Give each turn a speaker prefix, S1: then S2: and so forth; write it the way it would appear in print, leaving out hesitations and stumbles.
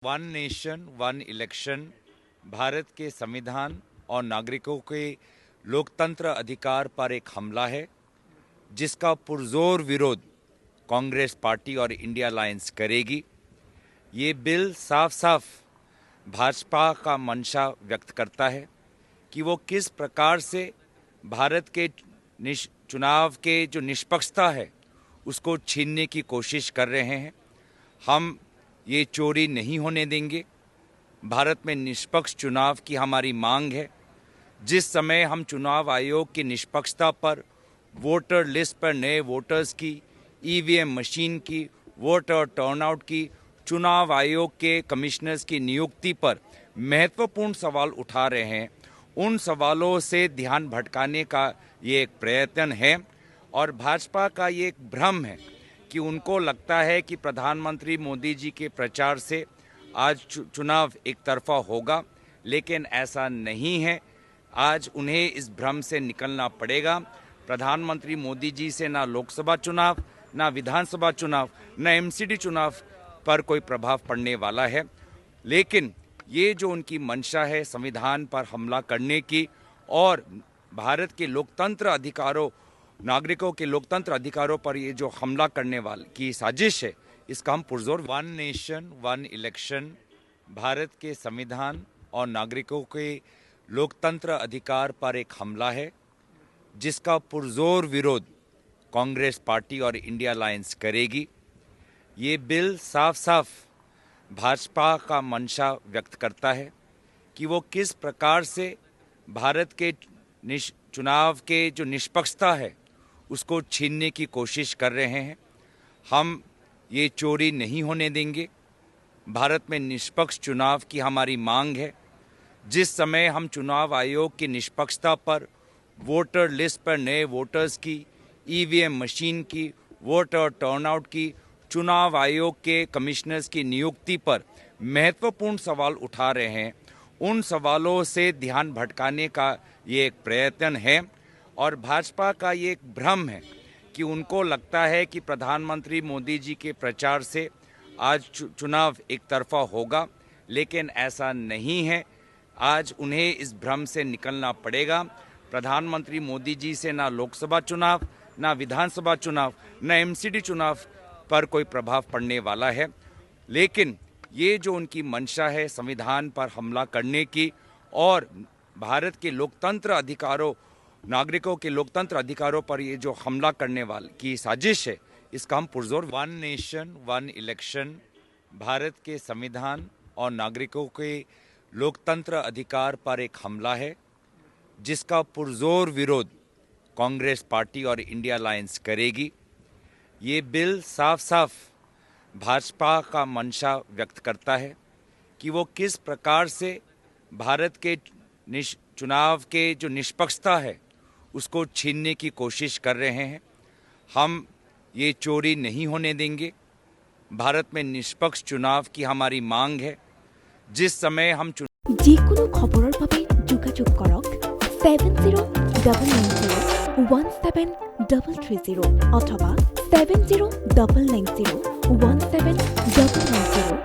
S1: One nation one election Bharat के संविधान और नागरिकों के लोकतंत्र अधिकार पर एक हमला है, जिसका पुरजोर विरोध कांग्रेस पार्टी और इंडिया अलायंस करेगी। ये बिल साफ साफ भाजपा का मंशा व्यक्त करता है कि वो किस प्रकार से भारत के चुनाव के जो निष्पक्षता है उसको छीनने की कोशिश कर रहे हैं। हम ये चोरी नहीं होने देंगे। भारत में निष्पक्ष चुनाव की हमारी मांग है। जिस समय हम चुनाव आयोग की निष्पक्षता पर, वोटर लिस्ट पर नए वोटर्स की, ईवीएम मशीन की, वोटर टर्नआउट की, चुनाव आयोग के कमिश्नर्स की नियुक्ति पर महत्वपूर्ण सवाल उठा रहे हैं, उन सवालों से ध्यान भटकाने का ये एक प्रयत्न है। और भाजपा का ये एक भ्रम है कि उनको लगता है कि प्रधानमंत्री मोदी जी के प्रचार से आज चुनाव एक तरफा होगा, लेकिन ऐसा नहीं है। आज उन्हें इस भ्रम से निकलना पड़ेगा। प्रधानमंत्री मोदी जी से ना लोकसभा चुनाव, ना विधानसभा चुनाव, ना एमसीडी चुनाव पर कोई प्रभाव पड़ने वाला है। लेकिन ये जो उनकी मंशा है संविधान पर हमला करने की और भारत के लोकतंत्र अधिकारों, नागरिकों के लोकतंत्र अधिकारों पर ये जो हमला करने वाली की साजिश है, इसका हम पुरजोर one nation one election Bharat के संविधान और नागरिकों के लोकतंत्र अधिकार पर एक हमला है, जिसका पुरजोर विरोध कांग्रेस पार्टी और इंडिया अलायंस करेगी। ये बिल साफ साफ भाजपा का मंशा व्यक्त करता है कि वो किस प्रकार से भारत के चुनाव के जो निष्पक्षता है उसको छीनने की कोशिश कर रहे हैं। हम ये चोरी नहीं होने देंगे। भारत में निष्पक्ष चुनाव की हमारी मांग है। जिस समय हम चुनाव आयोग की निष्पक्षता पर, वोटर लिस्ट पर नए वोटर्स की, ईवीएम मशीन की, वोटर टर्नआउट की, चुनाव आयोग के कमिश्नर्स की नियुक्ति पर महत्वपूर्ण सवाल उठा रहे हैं, उन सवालों से ध्यान भटकाने का ये एक प्रयत्न है। और भाजपा का ये एक भ्रम है कि उनको लगता है कि प्रधानमंत्री मोदी जी के प्रचार से आज चुनाव एक तरफा होगा, लेकिन ऐसा नहीं है। आज उन्हें इस भ्रम से निकलना पड़ेगा। प्रधानमंत्री मोदी जी से ना लोकसभा चुनाव, ना विधानसभा चुनाव, ना एमसीडी चुनाव पर कोई प्रभाव पड़ने वाला है। लेकिन ये जो उनकी मंशा है संविधान पर हमला करने की और भारत के लोकतंत्र अधिकारों, नागरिकों के लोकतंत्र अधिकारों पर ये जो हमला करने वाली की साजिश है, इसका हम पुरजोर one nation one election Bharat के संविधान और नागरिकों के लोकतंत्र अधिकार पर एक हमला है, जिसका पुरजोर विरोध कांग्रेस पार्टी और इंडिया अलायंस करेगी। ये बिल साफ साफ भाजपा का मंशा व्यक्त करता है कि वो किस प्रकार से भारत के चुनाव के जो निष्पक्षता है उसको छीनने की कोशिश कर रहे हैं। हम ये चोरी नहीं होने देंगे। भारत में निष्पक्ष चुनाव की हमारी मांग है। जिस समय हम
S2: যিকোনো খবৰৰ বাবে যোগাযোগ কৰক 7099017330 অথবা 7099017990